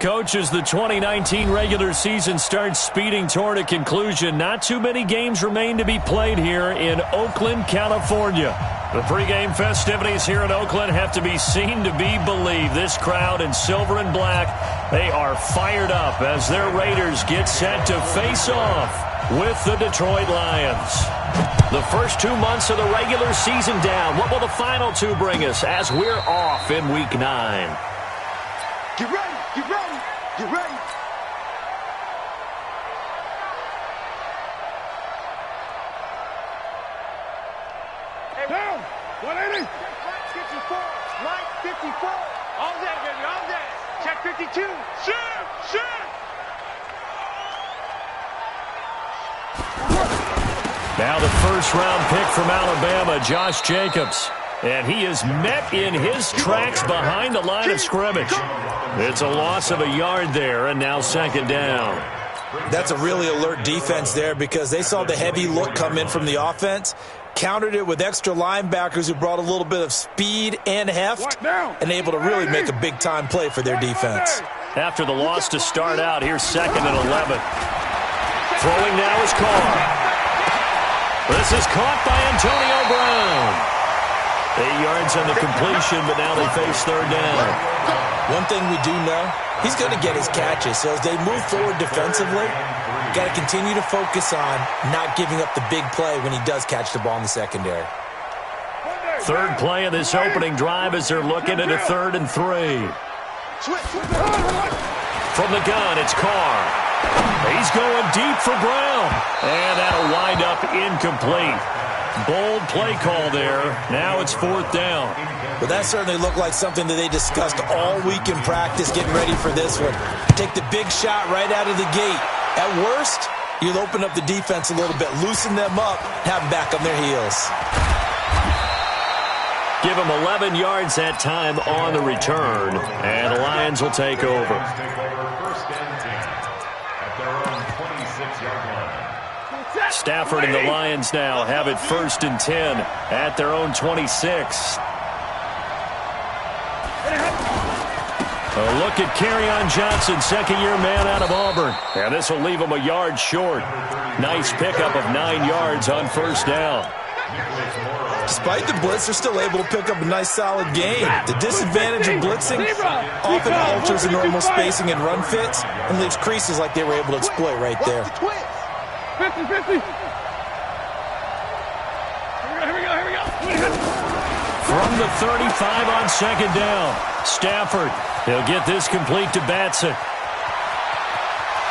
Coach, as the 2019 regular season starts speeding toward a conclusion, not too many games remain to be played here in Oakland, California. The pregame festivities here in Oakland have to be seen to be believed. This crowd in silver and black, they are fired up as their Raiders get set to face off with the Detroit Lions. The first 2 months of the regular season down. What will the final two bring us as we're off in Week 9? Get ready! Get ready! Get ready! Hey, down! 180! 54! Line 54! All that, baby, all that! Check 52! Shoot! Shoot! Now the first-round pick from Alabama, Josh Jacobs. And he is met in his tracks behind the line of scrimmage. It's a loss of a yard there, and now second down. That's a really alert defense there because they saw the heavy look come in from the offense, countered it with extra linebackers who brought a little bit of speed and heft, and able to really make a big-time play for their defense. After the loss to start out, here's second and 11. Throwing now is Carr. This is caught by Antonio Brown. 8 yards on the completion, but now they face third down. One thing we do know, he's going to get his catches. So as they move forward defensively, got to continue to focus on not giving up the big play when he does catch the ball in the secondary. Third play of this opening drive as they're looking at a 3rd and 3. From the gun, it's Carr. He's going deep for Brown. And that'll wind up incomplete. Bold play call there. Now it's 4th down. Well, that certainly looked like something that they discussed all week in practice, getting ready for this one. Take the big shot right out of the gate. At worst, you'll open up the defense a little bit, loosen them up, have them back on their heels. Give them 11 yards that time on the return, and the Lions will take over. Stafford and the Lions now have it 1st and 10 at their own 26. A look at Kerryon Johnson, second-year man out of Auburn. And this will leave him a yard short. Nice pickup of 9 yards on first down. Despite the blitz, they're still able to pick up a nice, solid gain. The disadvantage of blitzing often alters the normal spacing and run fits and leaves creases like they were able to exploit right there. 50, 50. Here we go. From the 35 on second down, Stafford. He'll get this complete to Batson.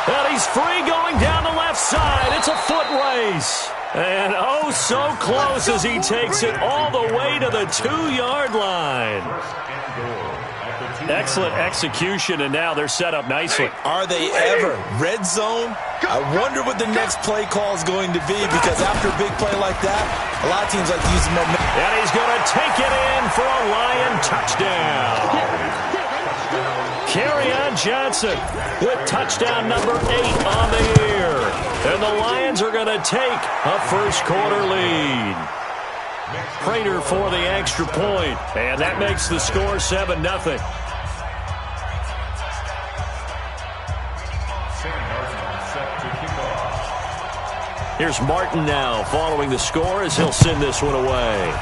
And he's free going down the left side. It's a foot race. And oh, so close as he takes it all the way to the 2-yard line. Excellent execution, and now they're set up nicely. Are they ever? Red zone? I wonder what the next play call is going to be, because after a big play like that, a lot of teams like to use the momentum. And he's going to take it in for a Lion touchdown. Kerryon Johnson with touchdown number 8 on the year. And the Lions are going to take a first-quarter lead. Prater for the extra point, and that makes the score 7-0. Here's Martin now following the score as he'll send this one away.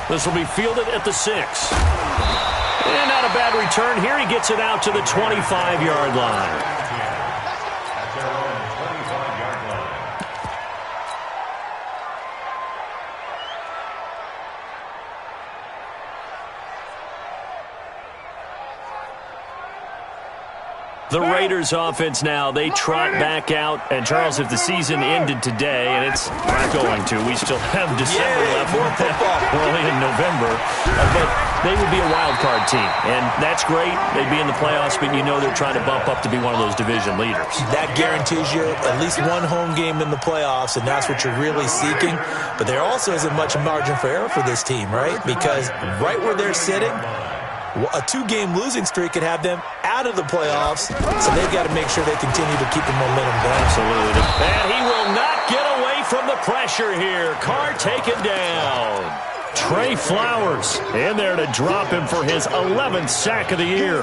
This will be fielded at the 6. And not a bad return here. He gets it out to the 25-yard line. The Raiders offense now, they trot back out. And, Charles, if the season ended today, and it's not going to, we still have December left. We're only in November. But they would be a wild card team. And that's great. They'd be in the playoffs, but you know they're trying to bump up to be one of those division leaders. That guarantees you at least one home game in the playoffs, and that's what you're really seeking. But there also isn't much margin for error for this team, right? Because right where they're sitting, a 2-game losing streak could have them out of the playoffs, so they've got to make sure they continue to keep the momentum going. Absolutely. And he will not get away from the pressure here. Carr taken down. Trey Flowers in there to drop him for his 11th sack of the year.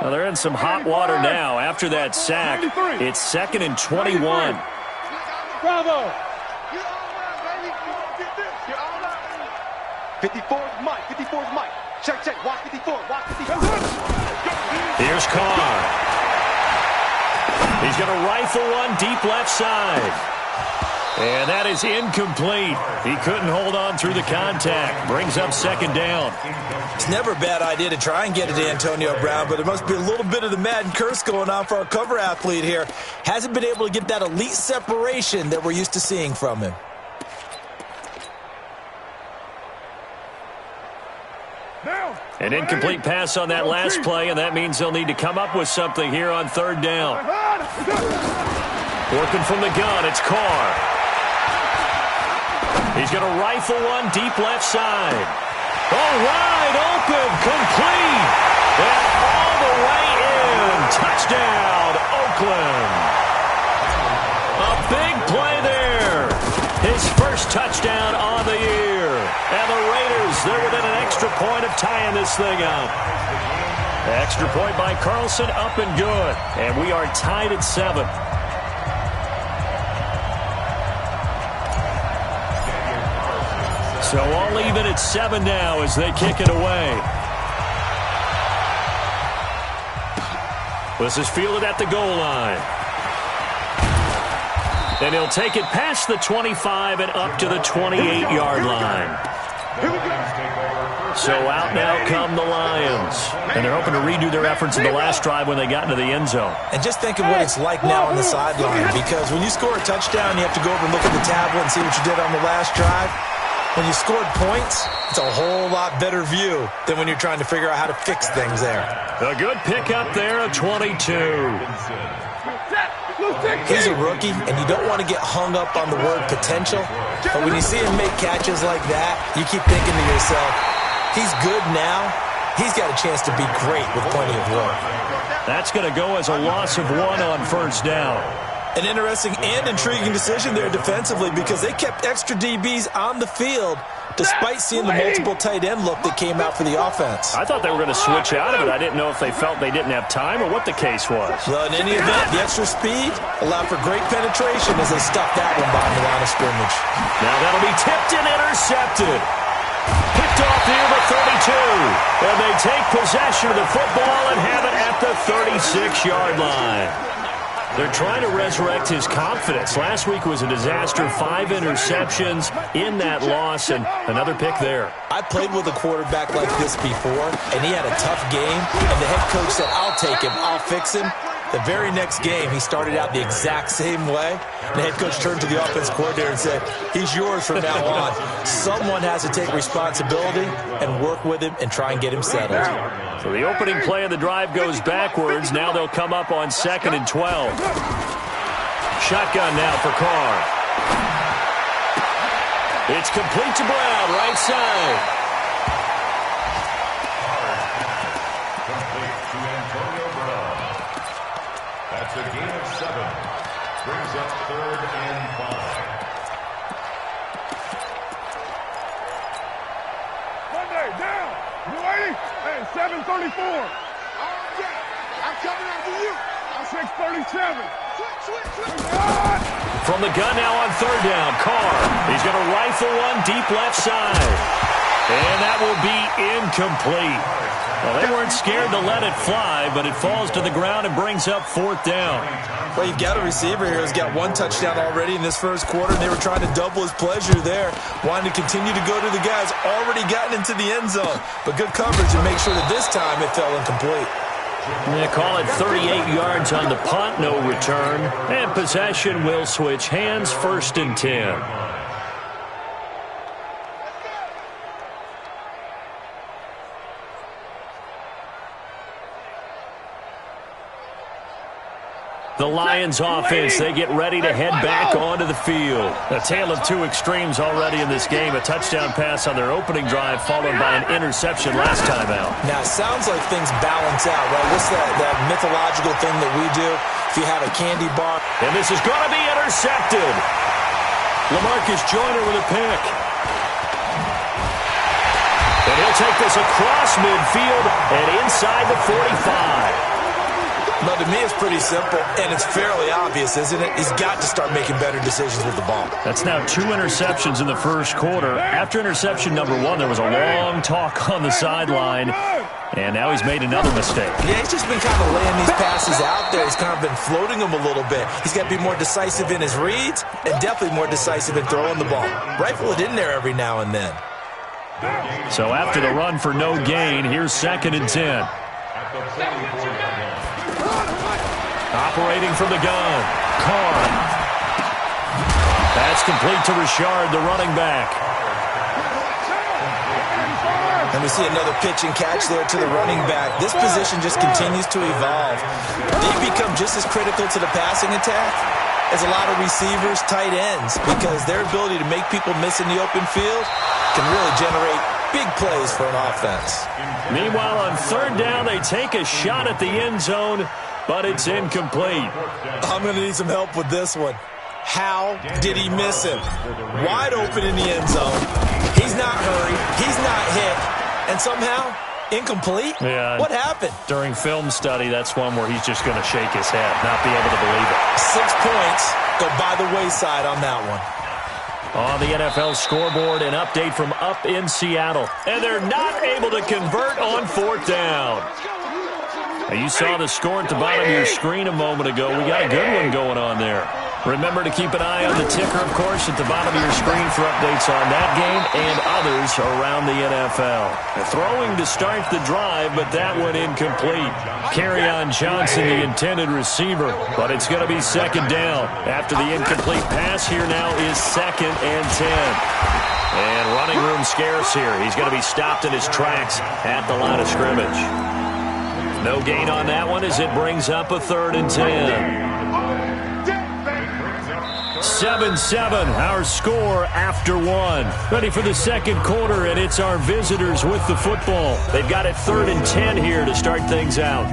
Well, they're in some hot water now after that sack. It's 2nd and 21. Bravo. 54's Mike. 54's Mike. Check. Watch 54. Watch 54. Here's Carr. He's going to rifle one deep left side. And that is incomplete. He couldn't hold on through the contact. Brings up 2nd down. It's never a bad idea to try and get it to Antonio Brown, but there must be a little bit of the Madden curse going on for our cover athlete here. Hasn't been able to get that elite separation that we're used to seeing from him. An incomplete pass on that last play, and that means they'll need to come up with something here on 3rd down. Working from the gun, it's Carr. He's going to rifle one deep left side. Oh, wide open, complete, and all the way in. Touchdown, Oakland. A big play there. His first touchdown on the year. And the Raiders, they're within an extra point of tying this thing up. Extra point by Carlson, up and good. And we are tied at 7. So all even at 7 now as they kick it away. This is fielded at the goal line. And he'll take it past the 25 and up to the 28-yard line. So out now come the Lions. And they're hoping to redo their efforts in the last drive when they got into the end zone. And just think of what it's like now on the sideline, because when you score a touchdown, you have to go over and look at the tablet and see what you did on the last drive. When you scored points, it's a whole lot better view than when you're trying to figure out how to fix things there. A good pickup there, a 22. He's a rookie, and you don't want to get hung up on the word potential. But when you see him make catches like that, you keep thinking to yourself, he's good now. He's got a chance to be great with plenty of work. That's going to go as a loss of 1 on 1st down. An interesting and intriguing decision there defensively, because they kept extra DBs on the field despite seeing the multiple tight end look that came out for the offense. I thought they were going to switch out of it. I didn't know if they felt they didn't have time or what the case was. Well, in any event, the extra speed allowed for great penetration as they stuffed that one behind the line of scrimmage. Now that'll be tipped and intercepted. Picked off near the 32. And they take possession of the football and have it at the 36-yard line. They're trying to resurrect his confidence. Last week was a disaster. 5 interceptions in that loss, and another pick there. I played with a quarterback like this before, and he had a tough game, and the head coach said, I'll take him, I'll fix him. The very next game, he started out the exact same way. The head coach turned to the offense coordinator and said, he's yours from now on. Someone has to take responsibility and work with him and try and get him settled. So the opening play of the drive goes backwards. Now they'll come up on 2nd and 12. Shotgun now for Carr. It's complete to Brown, right side. Complete to Antonio Brown. That's a gain of 7. Brings up 3rd and 5. Monday, down. You ready? Hey, 7:34. I'm coming after you. 6:37. From the gun now on 3rd down, Carr. He's going to rifle one deep left side. And that will be incomplete. Well, they weren't scared to let it fly, but it falls to the ground and brings up 4th down. Well, you've got a receiver here who's got 1 touchdown already in this first quarter, and they were trying to double his pleasure there, wanting to continue to go to the guys already gotten into the end zone. But good coverage and make sure that this time it fell incomplete. They call it 38 yards on the punt, no return. And possession will switch hands, 1st and 10. The Lions offense, they get ready to head back onto the field. A tale of 2 extremes already in this game. A touchdown pass on their opening drive followed by an interception last time out. Now, it sounds like things balance out, right? What's that mythological thing that we do? If you have a candy bar. And this is going to be intercepted. LaMarcus Joyner with a pick. And he'll take this across midfield and inside the 45. Well, to me, it's pretty simple, and it's fairly obvious, isn't it? He's got to start making better decisions with the ball. That's now 2 interceptions in the first quarter. After interception number 1, there was a long talk on the sideline, and now he's made another mistake. Yeah, he's just been kind of laying these passes out there. He's kind of been floating them a little bit. He's got to be more decisive in his reads and definitely more decisive in throwing the ball. Rifle it in there every now and then. So after the run for no gain, here's 2nd and 10. Operating from the gun, Carr. That's complete to Richard, the running back. And we see another pitch and catch there to the running back. This position just continues to evolve. They've become just as critical to the passing attack as a lot of receivers, tight ends, because their ability to make people miss in the open field can really generate big plays for an offense. Meanwhile, on 3rd down, they take a shot at the end zone, but it's incomplete. I'm going to need some help with this one. How did he miss him? Wide open in the end zone. He's not hurried. He's not hit. And somehow, incomplete? Yeah. What happened? During film study, that's one where he's just going to shake his head, not be able to believe it. 6 points go by the wayside on that one. On the NFL scoreboard, an update from up in Seattle. And they're not able to convert on 4th down. Now, you saw the score at the bottom of your screen a moment ago. We got a good one going on there. Remember to keep an eye on the ticker, of course, at the bottom of your screen for updates on that game and others around the NFL. Throwing to start the drive, but that one incomplete. Kerryon Johnson, the intended receiver, but it's going to be 2nd down. After the incomplete pass, here now is 2nd and 10. And running room scarce here. He's going to be stopped in his tracks at the line of scrimmage. No gain on that one as it brings up a 3rd and 10. 7-7, our score after 1. Ready for the 2nd quarter, and it's our visitors with the football. They've got it 3rd and 10 here to start things out.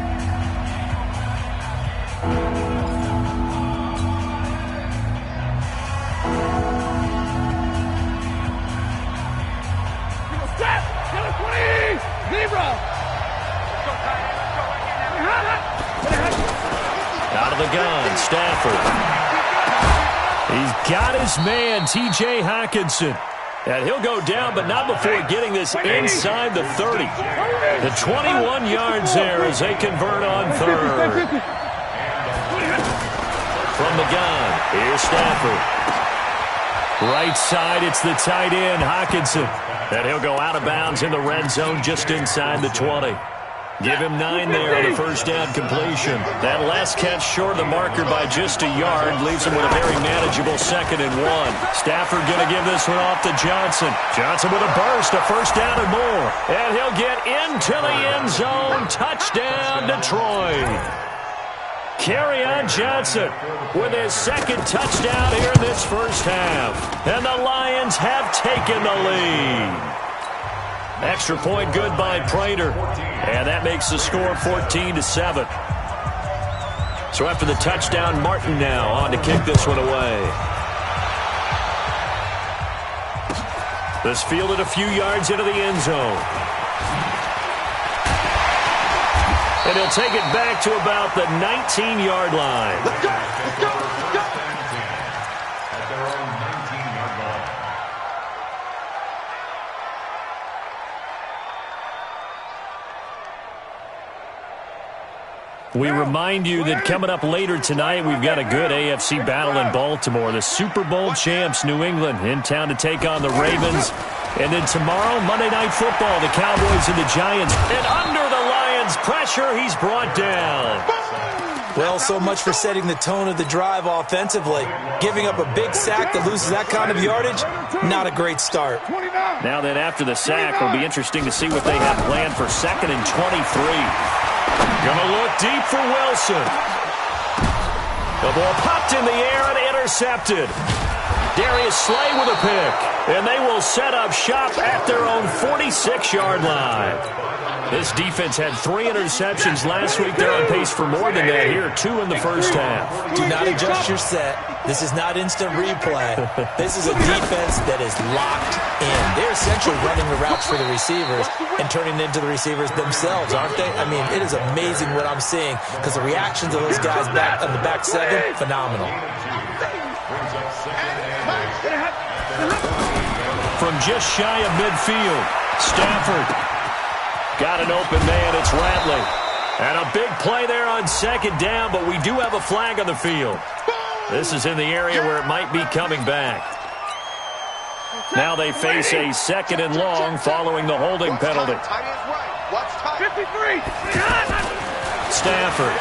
Out of the gun, Stafford. He's got his man, T.J. Hockenson. And he'll go down, but not before getting this inside the 30. The 21 yards there as they convert on 3rd. From the gun, here's Stafford. Right side, it's the tight end, Hockenson. And he'll go out of bounds in the red zone just inside the 20. Give him 9 there on the 1st down completion. That last catch short of the marker by just a yard leaves him with a very manageable 2nd and 1. Stafford going to give this one off to Johnson. Johnson with a burst, a 1st down and more. And he'll get into the end zone. Touchdown, Detroit. Kerryon Johnson with his 2nd touchdown here in this first half. And the Lions have taken the lead. Extra point good by Prater. And that makes the score 14-7. So after the touchdown, Martin now on to kick this one away. This fielded a few yards into the end zone. And he'll take it back to about the 19-yard line. Let's go! Let's go! Let's go! At their own 19-yard line. We remind you that coming up later tonight, we've got a good AFC battle in Baltimore. The Super Bowl champs, New England, in town to take on the Ravens. And then tomorrow, Monday Night Football, the Cowboys and the Giants. And under the Lions' pressure, he's brought down. Well, so much for setting the tone of the drive offensively. Giving up a big sack that loses that kind of yardage, not a great start. Now then, after the sack, it'll be interesting to see what they have planned for 2nd and 23. Gonna look deep for Wilson. The ball popped in the air and intercepted. Darius Slay with a pick. And they will set up shop at their own 46-yard line. This defense had 3 interceptions last week. They're on pace for more than that here, 2 in the first half. Do not adjust your set. This is not instant replay. This is a defense that is locked in. They're essentially running the routes for the receivers and turning into the receivers themselves, aren't they? I mean, it is amazing what I'm seeing because the reactions of those guys back on the back 7, phenomenal. From just shy of midfield, Stafford got an open man. It's Ratley. And a big play there on second down, but we do have a flag on the field. This is in the area where it might be coming back. Now they face a 2nd and long following the holding penalty. 53. Stafford.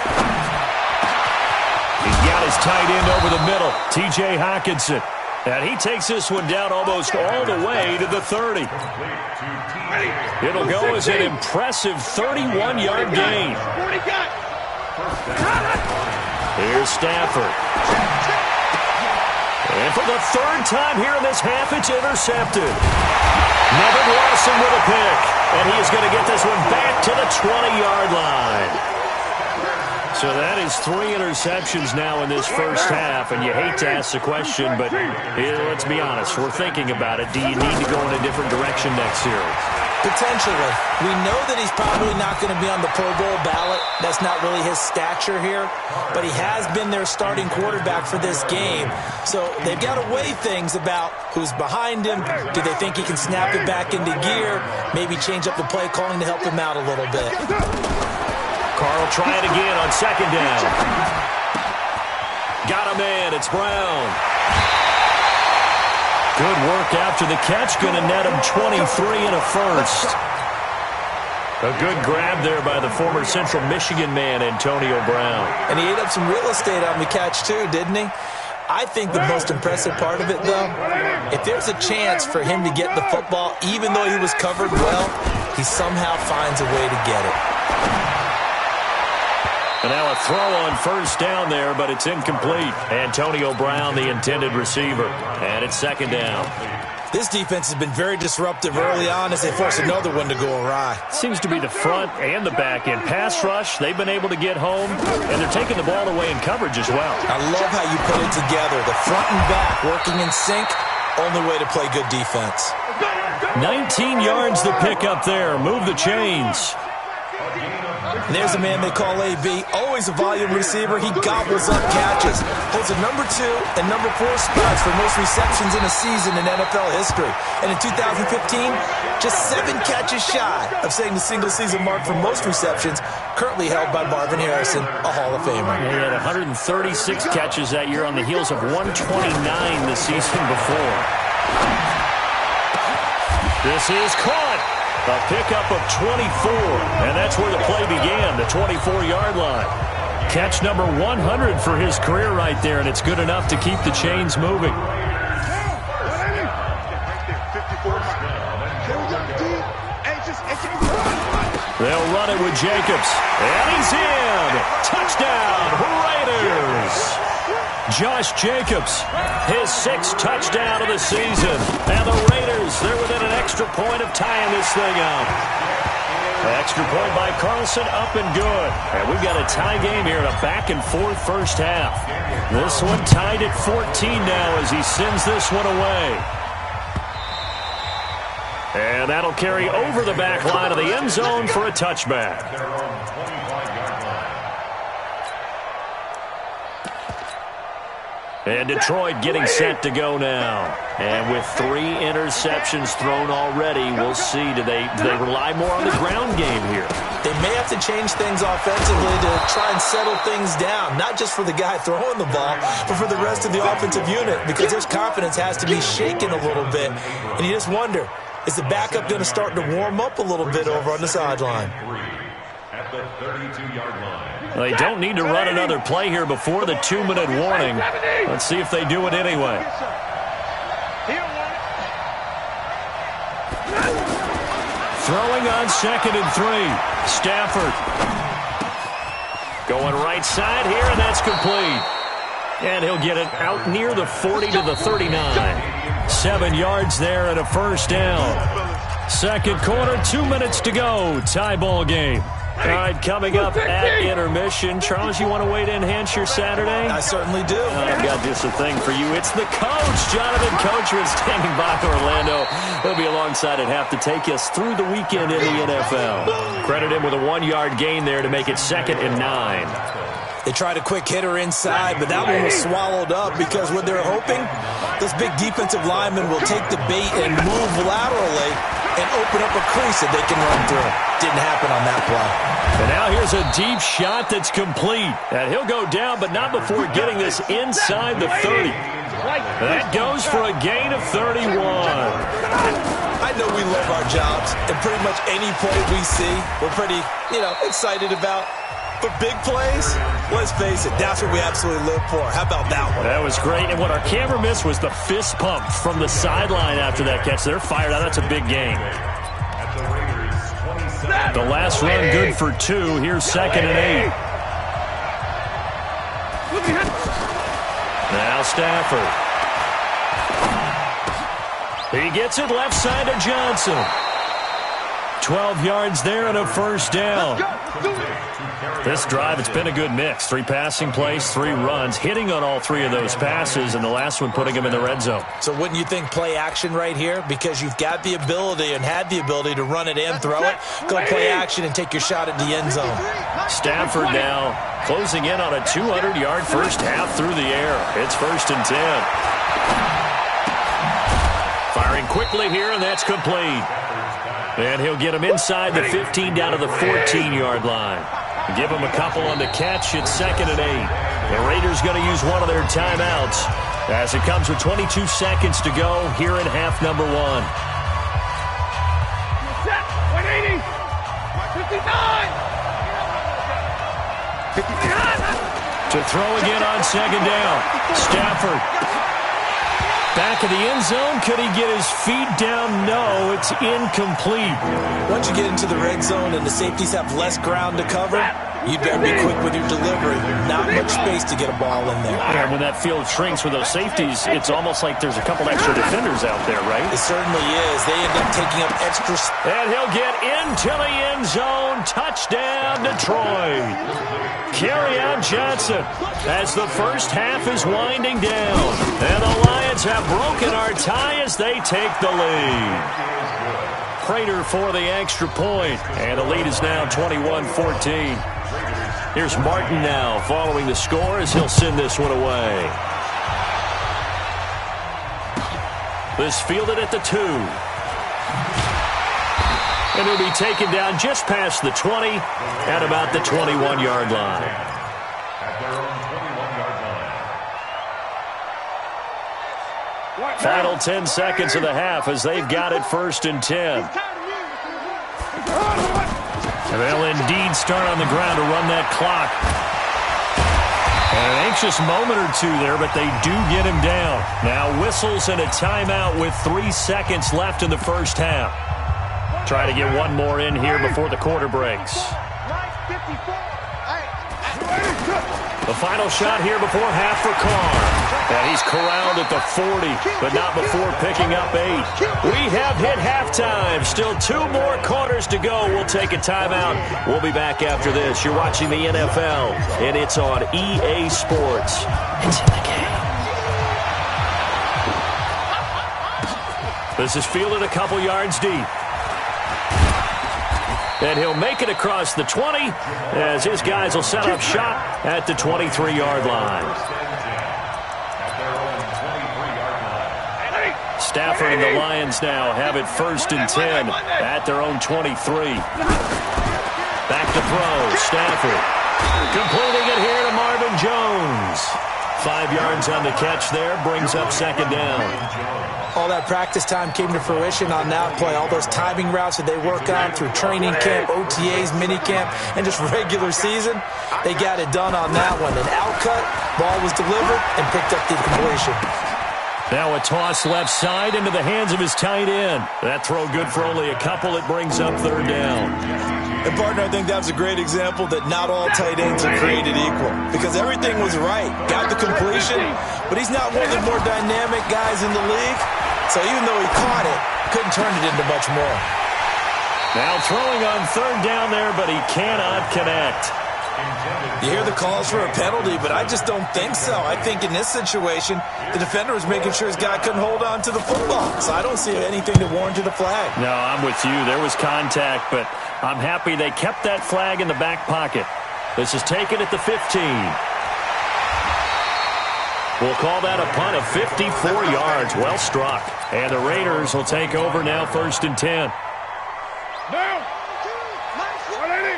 He's got his tight end over the middle, T.J. Hockenson. And he takes this one down almost all the way to the 30. It'll go as an impressive 31-yard gain. Here's Stafford. And for the 3rd time here in this half, it's intercepted. Nevin Lawson with a pick. And he is going to get this one back to the 20-yard line. So that is 3 interceptions now in this first half, and you hate to ask the question, but let's be honest, we're thinking about it. Do you need to go in a different direction next series? Potentially. We know that he's probably not going to be on the Pro Bowl ballot. That's not really his stature here, but he has been their starting quarterback for this game. So they've got to weigh things about who's behind him. Do they think he can snap it back into gear? Maybe change up the play calling to help him out a little bit. Carl try it again on second down. Got a man. It's Brown. Good work after the catch. Going to net him 23 and a first. A good grab there by the former Central Michigan man, Antonio Brown. And he ate up some real estate on the catch, too, didn't he? I think the most impressive part of it, though, if there's a chance for him to get the football, even though he was covered well, he somehow finds a way to get it. And now a throw on first down there, but it's incomplete. Antonio Brown, the intended receiver. And it's second down. This defense has been very disruptive early on as they force another one to go awry. Seems to be the front and the back end. Pass rush, they've been able to get home, and they're taking the ball away in coverage as well. I love how you put it together. The front and back working in sync, only way to play good defense. 19 yards to pick up there. Move the chains. And there's a man they call AB, always a volume receiver. He gobbles up catches, holds a number 2 and number 4 spots for most receptions in a season in NFL history. And in 2015, just 7 catches shy of setting the single-season mark for most receptions, currently held by Marvin Harrison, a Hall of Famer. He had 136 catches that year on the heels of 129 the season before. This is caught. A pickup of 24, and that's where the play began, the 24-yard line. Catch number 100 for his career right there, and it's good enough to keep the chains moving. They'll run it with Jacobs, and he's in! Touchdown, Raiders! Josh Jacobs, his 6th touchdown of the season. And the Raiders, they're within an extra point of tying this thing up. Extra point by Carlson, up and good. And we've got a tie game here in a back-and-forth first half. This one tied at 14 now as he sends this one away. And that'll carry over the back line of the end zone for a touchback. And Detroit getting set to go now. And with 3 interceptions thrown already, we'll see. Do they rely more on the ground game here? They may have to change things offensively to try and settle things down, not just for the guy throwing the ball, but for the rest of the offensive unit, because their confidence has to be shaken a little bit. And you just wonder, is the backup going to start to warm up a little bit over on the sideline? At the 32-yard line. They don't need to run another play here before the 2-minute warning. Let's see if they do it anyway. Throwing on 2nd and 3. Stafford. Going right side here, and that's complete. And he'll get it out near the 40 to the 39. 7 yards there and a first down. Second quarter, 2 minutes to go. Tie ball game. All right, coming up at intermission. Charles, you want to weigh to enhance your Saturday? I certainly do. I've got just a thing for you. It's the coach, Jonathan Coachman, standing by Orlando. He'll be alongside at half to take us through the weekend in the NFL. Credit him with a 1-yard gain there to make it 2nd and 9. They tried a quick hitter inside, but that one was swallowed up because what they're hoping, those big defensive linemen will take the bait and move laterally and open up a crease that they can run through. Didn't happen on that play. And now here's a deep shot that's complete. And he'll go down, but not before getting this inside the 30. That goes for a gain of 31. I know we love our jobs, and pretty much any play we see, we're pretty, excited about. For big plays, let's face it, that's what we absolutely live for. How about that one? That was great. And what our camera missed was the fist pump from the sideline after that catch. They're fired out. That's a big gain. The last run good for 2. Here's 2nd and 8. Now Stafford. He gets it left side to Johnson. 12 yards there and a first down. This drive, it's been a good mix. 3 passing plays, 3 runs, hitting on all 3 of those passes, and the last one putting him in the red zone. So wouldn't you think play action right here? Because you've got the ability and had the ability to run it and throw it. Go play action and take your shot at the end zone. Stafford now closing in on a 200-yard first half through the air. It's 1st and 10. Firing quickly here, and that's complete. And he'll get him inside the 15 down to the 14-yard line. Give him a couple on the catch. It's 2nd and 8. The Raiders going to use one of their timeouts as it comes with 22 seconds to go here in half number 1. 180. 59. To throw again on 2nd down. Stafford. Back of the end zone. Could he get his feet down? No, it's incomplete. Once you get into the red zone and the safeties have less ground to cover, you better be quick with your delivery. Not much space to get a ball in there. And when that field shrinks with those safeties, it's almost like there's a couple extra defenders out there, right? It certainly is. They end up taking up extra space. And he'll get into the end zone. Touchdown, Detroit. Carryon Johnson as the first half is winding down. And the Lions have broken our tie as they take the lead. Prater for the extra point. And the lead is now 21-14. Here's Martin now following the score as he'll send this one away. This fielded at the 2. And he'll be taken down just past the 20 at about the 21-yard line. At their own 21-yard line. Final 10 seconds of the half as they've got it 1st and 10. They'll indeed start on the ground to run that clock. And an anxious moment or 2 there, but they do get him down. Now whistles and a timeout with 3 seconds left in the first half. Try to get one more in here before the quarter breaks. The final shot here before half for Carr. And he's corralled at the 40, but not before picking up 8. We have hit halftime. Still 2 more quarters to go. We'll take a timeout. We'll be back after this. You're watching the NFL, and it's on EA Sports. It's in the game. This is fielded a couple yards deep. And he'll make it across the 20 as his guys will set up shop at the 23-yard line. Stafford and the Lions now have it 1st and 10 at their own 23. Back to throw. Stafford completing it here to Marvin Jones. 5 yards on the catch there, brings up 2nd down. All that practice time came to fruition on that play. All those timing routes that they work on through training camp, OTAs, minicamp, and just regular season, they got it done on that one. An outcut, ball was delivered, and picked up the completion. Now a toss left side into the hands of his tight end. That throw good for only a couple. It brings up 3rd down. And, partner, I think that was a great example that not all tight ends are created equal because everything was right. Got the completion, but he's not one of the more dynamic guys in the league. So even though he caught it, couldn't turn it into much more. Now throwing on third down there, but he cannot connect. You hear the calls for a penalty, but I just don't think so. I think in this situation, the defender was making sure his guy couldn't hold on to the football. So I don't see anything that warranted a flag. No, I'm with you. There was contact, but I'm happy they kept that flag in the back pocket. This is taken at the 15. We'll call that a punt of 54 yards. Well struck. And the Raiders will take over now, 1st and 10. Now, 180.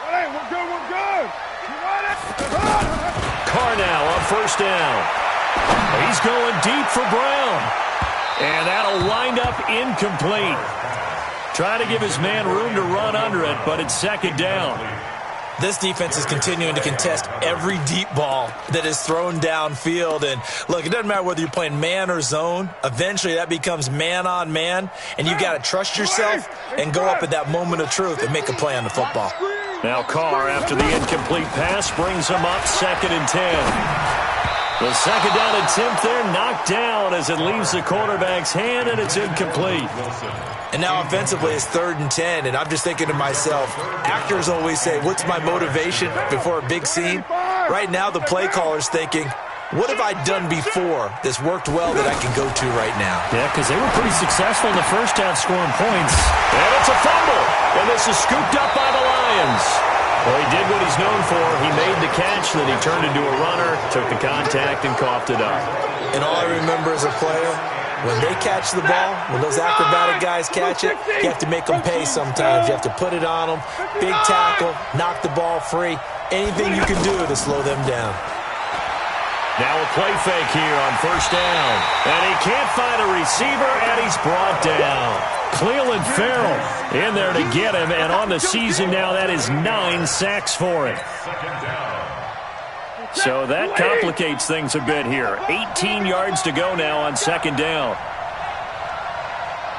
180, we're good, we're good. You want it? Carr now on 1st down. He's going deep for Brown. And that'll wind up incomplete. Trying to give his man room to run under it, but it's 2nd down. This defense is continuing to contest every deep ball that is thrown downfield. And, look, it doesn't matter whether you're playing man or zone. Eventually, that becomes man-on-man, and you've got to trust yourself and go up at that moment of truth and make a play on the football. Now Carr, after the incomplete pass, brings him up 2nd and 10. The 2nd down attempt there knocked down as it leaves the quarterback's hand, and it's incomplete. And now offensively it's 3rd and 10, and I'm just thinking to myself, actors always say, what's my motivation before a big scene? Right now the play caller's thinking, what have I done before that's worked well that I can go to right now? Yeah, because they were pretty successful in the first half scoring points. And it's a fumble, and this is scooped up by the Lions. Well, he did what he's known for. He made the catch, then he turned into a runner, took the contact, and coughed it up. And all I remember as a player, when they catch the ball, when those acrobatic guys catch it, you have to make them pay sometimes. You have to put it on them, big tackle, knock the ball free, anything you can do to slow them down. Now a play fake here on 1st down. And he can't find a receiver, and he's brought down. Cleveland Farrell in there to get him, and on the season now, that is 9 sacks for him. So that complicates things a bit here. 18 yards to go now on 2nd down.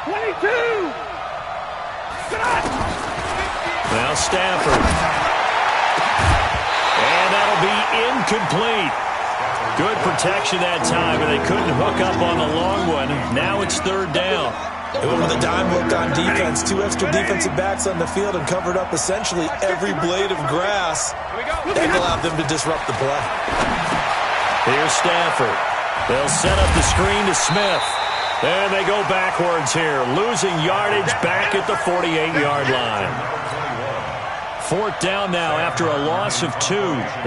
22. Now Stafford. And that'll be incomplete. Good protection that time, but they couldn't hook up on the long one. Now it's 3rd down. It went with a dime look on defense. 2 extra defensive backs on the field and covered up essentially every blade of grass. That allowed them to disrupt the play. Here's Stafford. They'll set up the screen to Smith. And they go backwards here, losing yardage back at the 48-yard line. 4th down now after a loss of 2.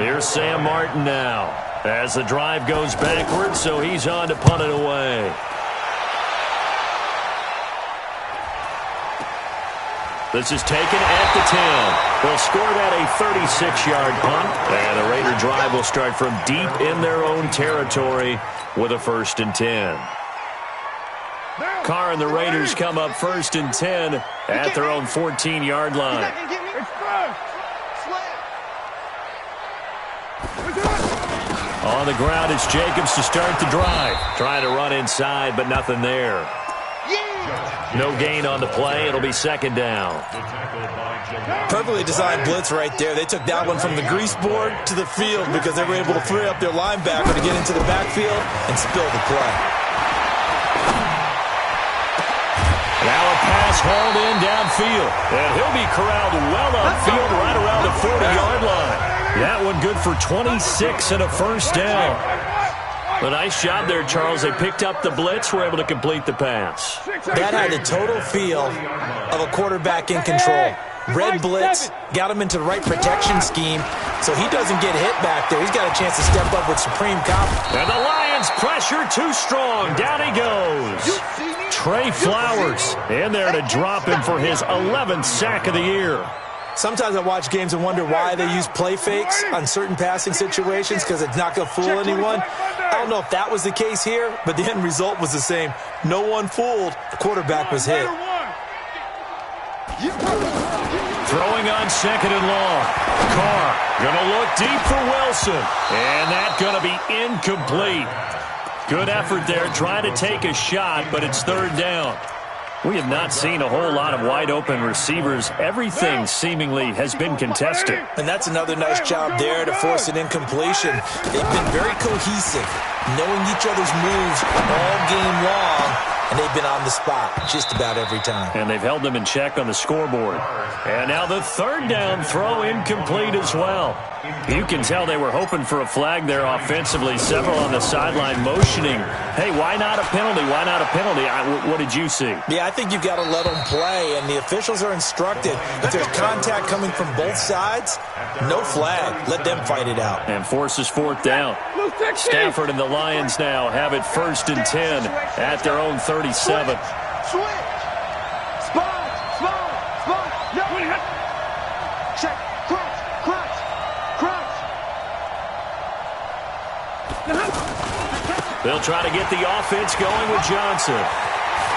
Here's Sam Martin now as the drive goes backwards, so he's on to punt it away. This is taken at the 10. They'll score that a 36-yard punt, and the Raider drive will start from deep in their own territory with a 1st and 10. Carr and the Raiders come up 1st and 10 at their own 14-yard line. On the ground, it's Jacobs to start the drive. Trying to run inside, but nothing there. No gain on the play. It'll be 2nd down. Perfectly designed blitz right there. They took that one from the grease board to the field because they were able to free up their linebacker to get into the backfield and spill the play. Now a pass hauled in downfield. And he'll be corralled well upfield right around the 40-yard line. That one good for 26 and a 1st down. A nice job there, Charles. They picked up the blitz, were able to complete the pass. That had the total feel of a quarterback in control. Red blitz, got him into the right protection scheme, so he doesn't get hit back there. He's got a chance to step up with supreme confidence. And the Lions pressure too strong. Down he goes. Trey Flowers in there to drop him for his 11th sack of the year. Sometimes I watch games and wonder why they use play fakes on certain passing situations because it's not going to fool anyone. I don't know if that was the case here, but the end result was the same. No one fooled. The quarterback was hit. Throwing on 2nd and long. Carr going to look deep for Wilson. And that's going to be incomplete. Good effort there trying to take a shot, but it's 3rd down. We have not seen a whole lot of wide-open receivers. Everything seemingly has been contested. And that's another nice job there to force an incompletion. They've been very cohesive, knowing each other's moves all game long, and they've been on the spot just about every time. And they've held them in check on the scoreboard. And now the third down throw incomplete as well. You can tell they were hoping for a flag there offensively. Several on the sideline motioning, hey, why not a penalty? Why not a penalty? What did you see? Yeah, I think you've got to let them play, and the officials are instructed. If there's contact coming from both sides, no flag. Let them fight it out. And forces fourth down. Stafford and the Lions now have it 1st and 10 at their own 37. Switch. Spot. No. Check. Crunch. They'll try to get the offense going with Johnson.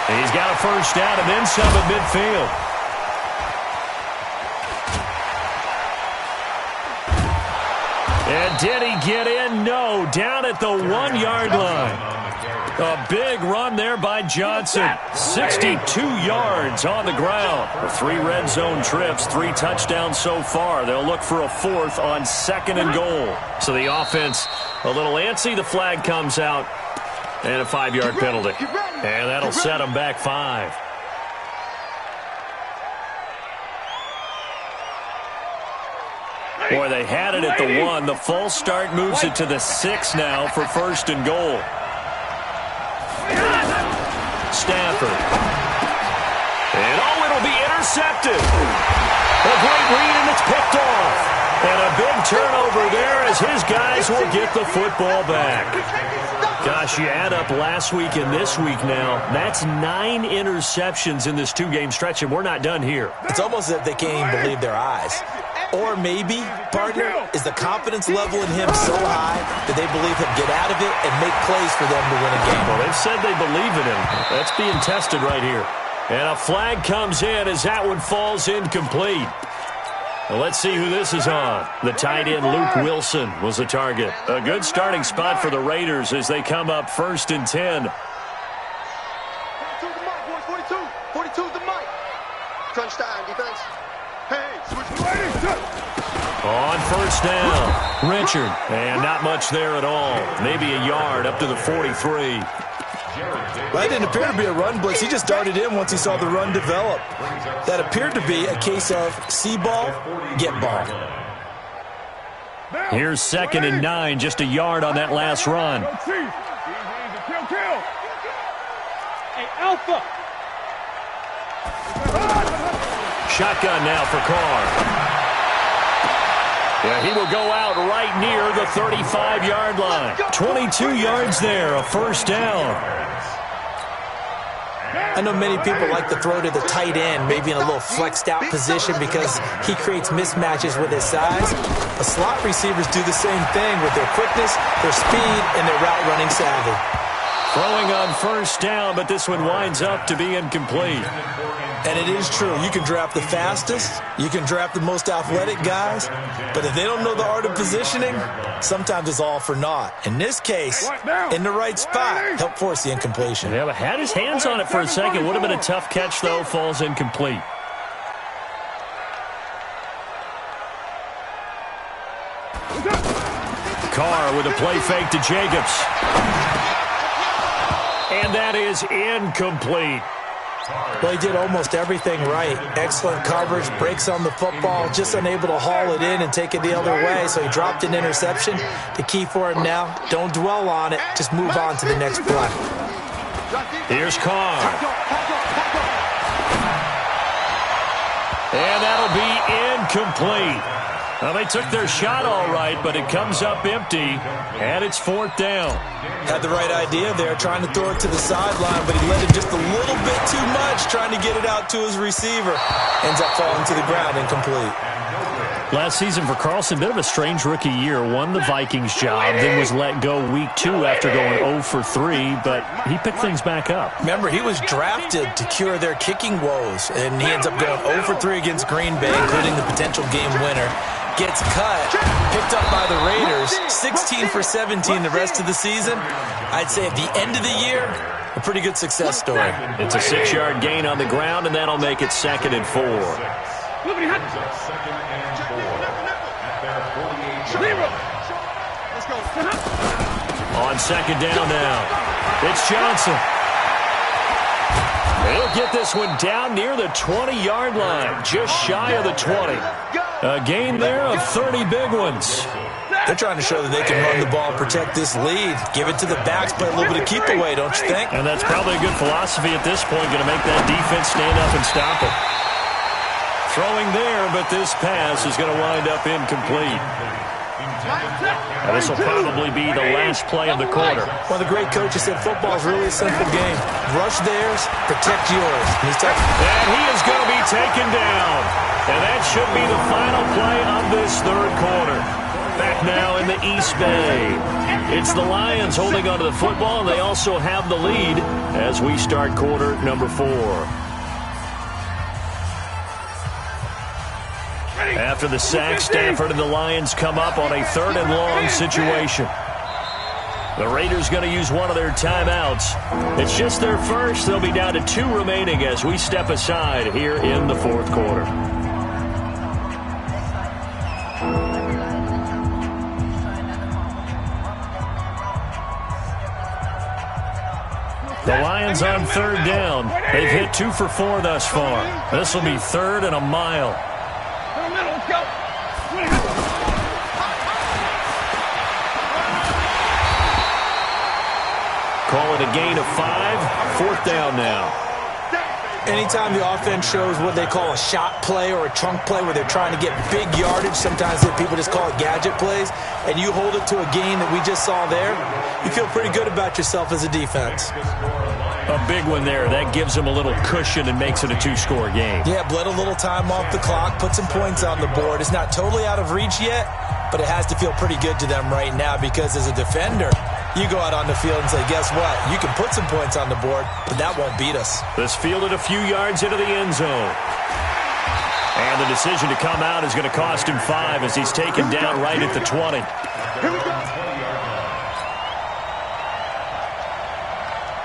He's got a first down and then some at midfield. And did he get in? No, down at the 1-yard line. A big run there by Johnson. 62 yards on the ground. The 3 red zone trips, 3 touchdowns so far. They'll look for a 4th on 2nd and goal. So the offense a little antsy. The flag comes out and a 5-yard penalty. And that'll set them back 5. Boy, they had it at the 1. The false start moves it to the 6 now for 1st and goal. Stafford. And it'll be intercepted. A great read, and it's picked off. And a big turnover there as his guys will get the football back. Gosh, you add up last week and this week now, that's 9 interceptions in this 2-game stretch, and we're not done here. It's almost as if they can't even believe their eyes. Or maybe, partner, is the confidence level in him so high that they believe he'll get out of it and make plays for them to win a game. Well, they've said they believe in him. That's being tested right here. And a flag comes in as that one falls incomplete. Well, let's see who this is on. The tight end, Luke Wilson, was the target. A good starting spot for the Raiders as they come up 1st and 10. 42 the mic. Crunch time, defense. Hey, switch. On 1st down, Richard. And not much there at all. Maybe a yard up to the 43. Well, that didn't appear to be a run blitz. He just darted in once he saw the run develop. That appeared to be a case of see ball, get ball. Here's 2nd and 9, just a yard on that last run. Hey, Alpha. Shotgun now for Carr. Yeah, he will go out right near the 35-yard line. 22 yards there, a 1st down. I know many people like to throw to the tight end, maybe in a little flexed out position because he creates mismatches with his size. But slot receivers do the same thing with their quickness, their speed, and their route running savvy. Throwing on 1st down, but this one winds up to be incomplete. And it is true. You can draft the fastest. You can draft the most athletic guys. But if they don't know the art of positioning, sometimes it's all for naught. In this case, in the right spot, help force the incompletion. Yeah, but had his hands on it for a second. Would have been a tough catch, though. Falls incomplete. Carr with a play fake to Jacobs. And that is incomplete. Well, he did almost everything right. Excellent coverage, breaks on the football, just unable to haul it in and take it the other way, so he dropped an interception. The key for him now, don't dwell on it, just move on to the next play. Here's Carr. And that'll be incomplete. Well, they took their shot all right, but it comes up empty, and it's 4th down. Had the right idea there, trying to throw it to the sideline, but he let it just a little bit too much, trying to get it out to his receiver. Ends up falling to the ground, incomplete. Last season for Carlson, bit of a strange rookie year. Won the Vikings job, then was let go week 2 after going 0 for 3, but he picked things back up. Remember, he was drafted to cure their kicking woes, and he ends up going 0 for 3 against Green Bay, including the potential game winner. Gets cut, picked up by the Raiders, 16 for 17 the rest of the season. I'd say at the end of the year, A pretty good success story. It's a 6-yard gain on the ground, and that'll make it 2nd and 4. On 2nd down now, it's Johnson. He'll get this one down near the 20-yard line, just shy of the 20. A gain there of 30 big ones. They're trying to show that they can run the ball and protect this lead. Give it to the backs, play a little bit of keep away, don't you think? And that's probably a good philosophy at this point, going to make that defense stand up and stop it. Throwing there, but this pass is going to wind up incomplete. And this will probably be the last play of the quarter. One of the great coaches said football is really a simple game. Rush theirs, protect yours. And he is going to be taken down. And that should be the final play of this 3rd quarter. Back now in the East Bay. It's the Lions holding onto the football, and they also have the lead as we start quarter number 4. After the sack, Stafford and the Lions come up on a 3rd and long situation. The Raiders going to use one of their timeouts. It's just their first. They'll be down to 2 remaining as we step aside here in the 4th quarter. The Lions on 3rd down. They've hit 2 for 4 thus far. This will be 3rd and a mile. Call it a gain of 5. 4th down now. Anytime the offense shows what they call a shot play or a chunk play where they're trying to get big yardage, sometimes people just call it gadget plays, and you hold it to a gain that we just saw there, you feel pretty good about yourself as a defense. A big one there. That gives them a little cushion and makes it a 2-score game. Yeah, bled a little time off the clock, put some points on the board. It's not totally out of reach yet, but it has to feel pretty good to them right now because as a defender, you go out on the field and say, guess what? You can put some points on the board, but that won't beat us. This fielded a few yards into the end zone. And the decision to come out is going to cost him 5 as he's taken down right at the 20.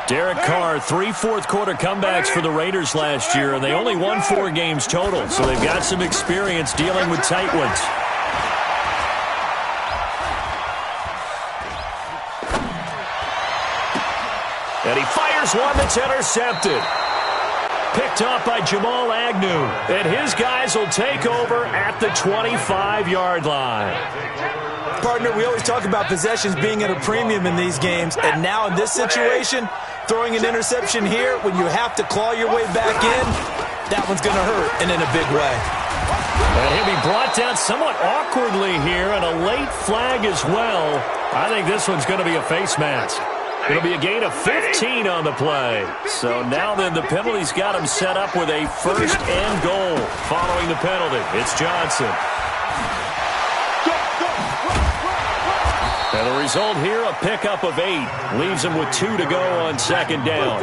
Derek Carr, 3 fourth-quarter comebacks for the Raiders last year, and they only won 4 games total, so they've got some experience dealing with tight ones. And he fires one that's intercepted. Picked up by Jamal Agnew. And his guys will take over at the 25-yard line. Partner, we always talk about possessions being at a premium in these games. And now in this situation, throwing an interception here when you have to claw your way back in, that one's going to hurt, and in a big way. And he'll be brought down somewhat awkwardly here, and a late flag as well. I think this one's going to be a face mask. It'll be a gain of 15 on the play. So now then the penalty's got him set up with a 1st and goal following the penalty. It's Johnson. And the result here, a pickup of 8. Leaves him with 2 to go on 2nd down.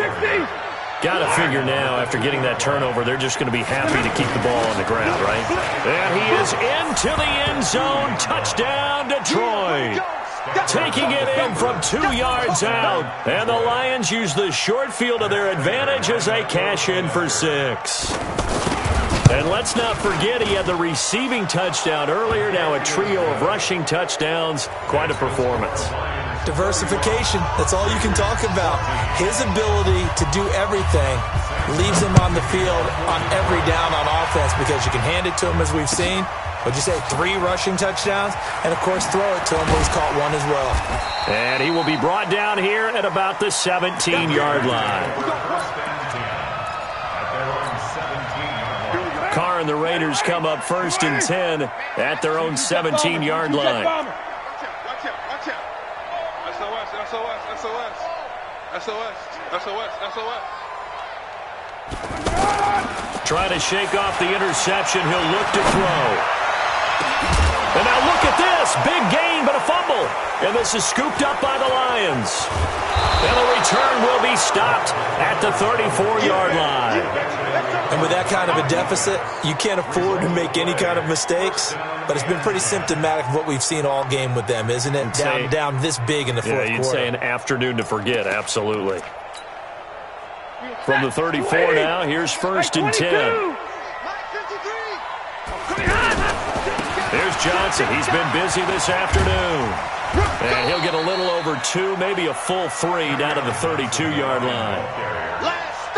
Got to figure now, after getting that turnover, they're just going to be happy to keep the ball on the ground, right? And he is into the end zone. Touchdown, Detroit. Taking it in from 2 yards out. And the Lions use the short field to their advantage as they cash in for 6. And let's not forget he had the receiving touchdown earlier. Now a trio of rushing touchdowns. Quite a performance. Diversification, that's all you can talk about. His ability to do everything leaves him on the field on every down on offense because you can hand it to him as we've seen. What'd you say, 3 rushing touchdowns? And, of course, throw it to him, but he's caught 1 as well. And he will be brought down here at about the 17-yard line. Carr and the Raiders come up 1st and 10 at their own 17-yard line. Trying to shake off the interception. He'll look to throw. And now look at this. Big gain, but a fumble. And this is scooped up by the Lions. And the return will be stopped at the 34-yard line. And with that kind of a deficit, you can't afford to make any kind of mistakes. But it's been pretty symptomatic of what we've seen all game with them, isn't it? Down this big in the fourth quarter. You'd say an afternoon to forget, absolutely. From the 34 now, here's 1st and 10. Here's Johnson. He's been busy this afternoon. And he'll get a little over 2, maybe a full 3 down to the 32-yard line.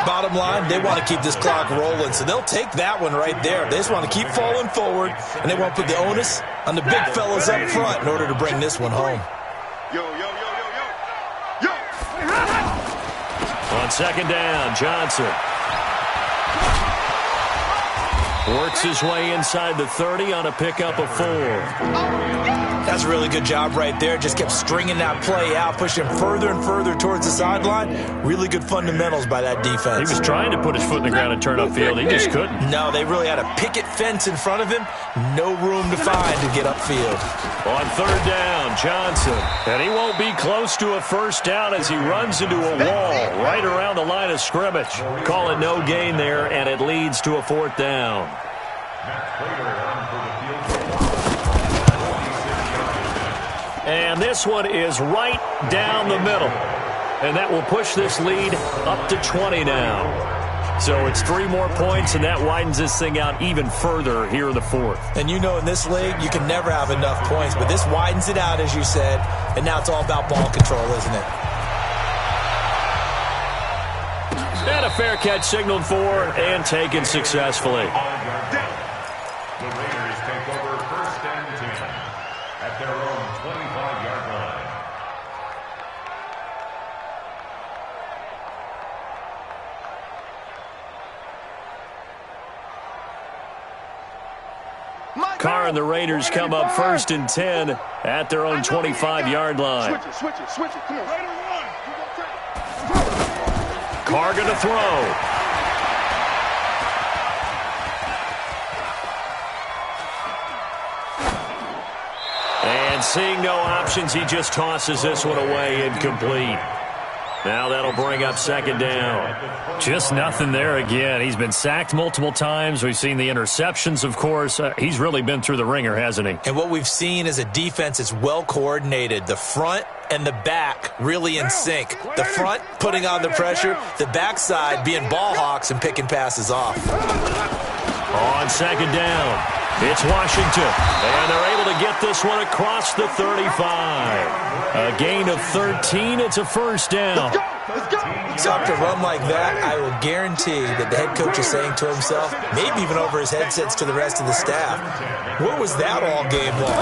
Bottom line, they want to keep this clock rolling, so they'll take that one right there. They just want to keep falling forward, and they want to put the onus on the big fellas up front in order to bring this one home. On 2nd down, Johnson works his way inside the 30 on a pickup of 4. That's a really good job right there. Just kept stringing that play out, pushing further and further towards the sideline. Really good fundamentals by that defense. He was trying to put his foot in the ground and turn upfield. He just couldn't. No, they really had a picket fence in front of him. No room to find to get upfield. On 3rd down, Johnson. And he won't be close to a 1st down as he runs into a wall right around the line of scrimmage. Call it no gain there, and it leads to a 4th down. And this one is right down the middle. And that will push this lead up to 20 now. So it's 3 more points, and that widens this thing out even further here in the 4th. And you know in this league, you can never have enough points. But this widens it out, as you said. And now it's all about ball control, isn't it? And a fair catch signaled for and taken successfully. The Raiders take over 1st and 10 at their own 25-yard line. Carr and the Raiders come up 1st and 10 at their own 25-yard line. Switch it. Come on. Carr going to throw. And seeing no options, he just tosses this one away, incomplete. Now that'll bring up 2nd down. Just nothing there again. He's been sacked multiple times. We've seen the interceptions, of course. He's really been through the ringer, hasn't he? And what we've seen is a defense that's well coordinated. The front and the back really in sync. The front putting on the pressure, the backside being ball hawks and picking passes off. On 2nd down, it's Washington, and they're able to get this one across the 35. A gain of 13, it's a 1st down. So after a run like that, I will guarantee that the head coach is saying to himself, maybe even over his headsets to the rest of the staff, where was that all game long?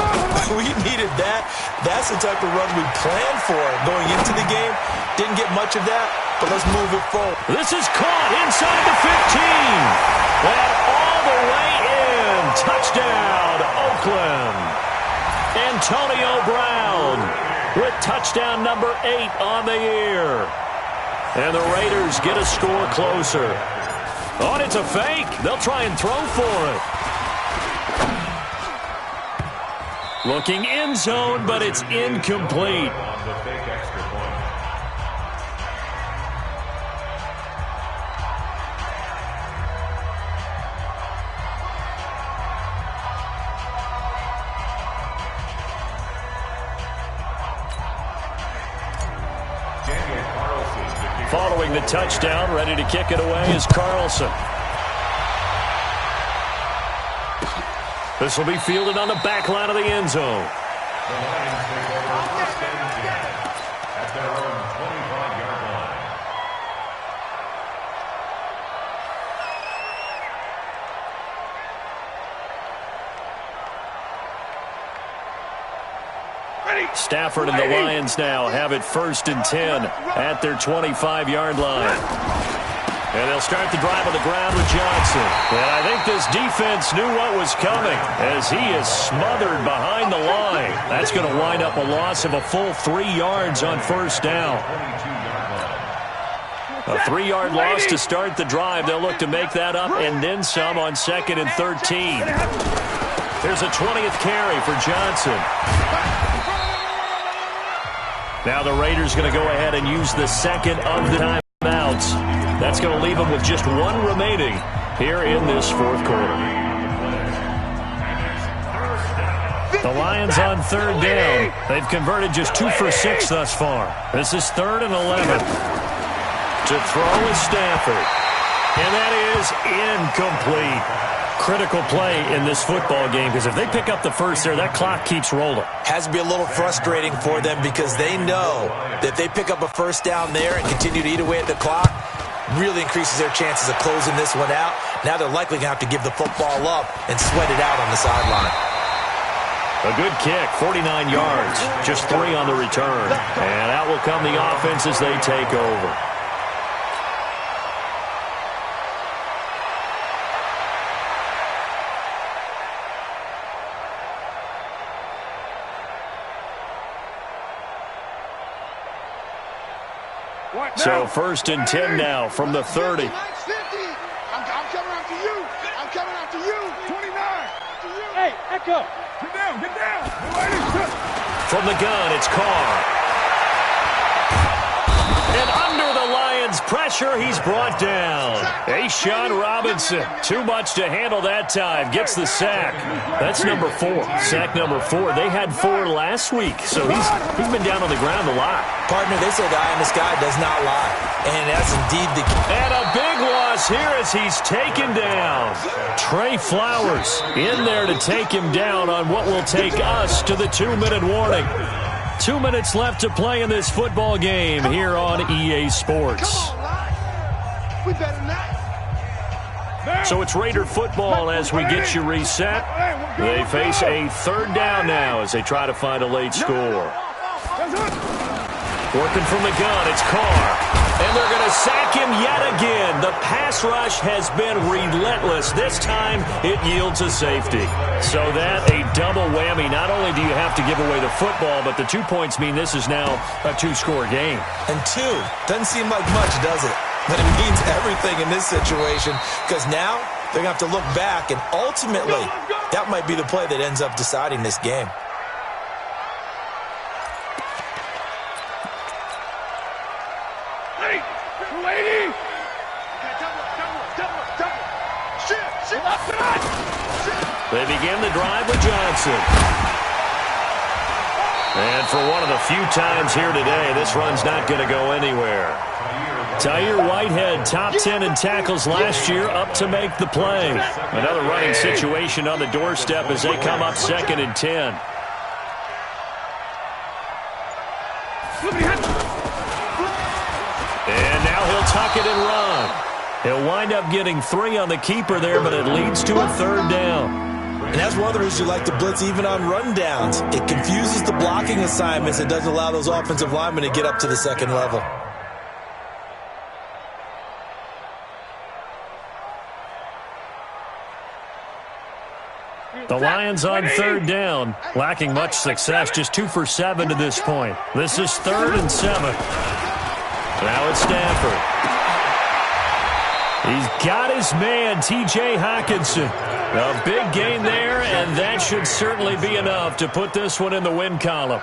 We needed that. That's the type of run we planned for going into the game. Didn't get much of that, but let's move it forward. This is caught inside the 15. And all the way in. Touchdown, Oakland. Antonio Brown with touchdown number 8 on the year. And the Raiders get a score closer. Oh, and it's a fake. They'll try and throw for it. Looking end zone, but it's incomplete. Following the touchdown, ready to kick it away is Carlson. This will be fielded on the back line of the end zone. The Lions take over 1st and 10 at their own 25-yard line. Stafford and the Lions now have it 1st and 10 at their 25-yard line. And they'll start the drive on the ground with Johnson. And I think this defense knew what was coming as he is smothered behind the line. That's going to wind up a loss of a full 3 yards on 1st down. A 3-yard loss to start the drive. They'll look to make that up and then some on 2nd and 13. There's a 20th carry for Johnson. Now the Raiders going to go ahead and use the second of the timeouts. That's going to leave them with just 1 remaining here in this 4th quarter. The Lions on 3rd down. They've converted just 2 for 6 thus far. This is 3rd and 11. To throw is Stafford. And that is incomplete. Critical play in this football game, because if they pick up the first there, that clock keeps rolling. Has to be a little frustrating for them because they know that if they pick up a first down there and continue to eat away at the clock, really increases their chances of closing this one out. Now they're likely going to have to give the football up and sweat it out on the sideline. A good kick, 49 yards, just 3 on the return. And out will come the offense as they take over. So 1st and 10 now from the 30. I'm coming after you. I'm coming after you. 29. Hey, Echo. Get down, get down. From the gun, it's Carr. And under the Lions' pressure, he's brought down. A'Shawn Robinson, too much to handle that time, gets the sack. That's number 4, sack number 4. They had 4 last week, so he's been down on the ground a lot. Partner, they say the eye in the sky does not lie, and that's indeed the case. And a big loss here as he's taken down. Trey Flowers in there to take him down on what will take us to the 2-minute warning. 2 minutes left to play in this football game here on EA Sports. We better not. So it's Raider football as we get you reset. They face a 3rd down now as they try to find a late score. Working from the gun, it's Carr. And they're going to sack him yet again. The pass rush has been relentless. This time, it yields a safety. So that, a double whammy. Not only do you have to give away the football, but the 2 points mean this is now a 2-score game. And 2 doesn't seem like much, does it? But it means everything in this situation, because now they're going to have to look back, and ultimately, that might be the play that ends up deciding this game. They begin the drive with Johnson. And for one of the few times here today, this run's not going to go anywhere. Tyre Whitehead, top 10 in tackles last year, up to make the play. Another running situation on the doorstep as they come up 2nd and 10. And now he'll tuck it and run. He'll wind up getting 3 on the keeper there, but it leads to a 3rd down. And that's one of the reasons you like to blitz even on rundowns. It confuses the blocking assignments. It doesn't allow those offensive linemen to get up to the 2nd level. The Lions on 3rd down, lacking much success, just 2 for 7 to this point. This is 3rd and 7. Now it's Stafford. He's got his man, T.J. Hockenson. A big gain there, and that should certainly be enough to put this one in the win column.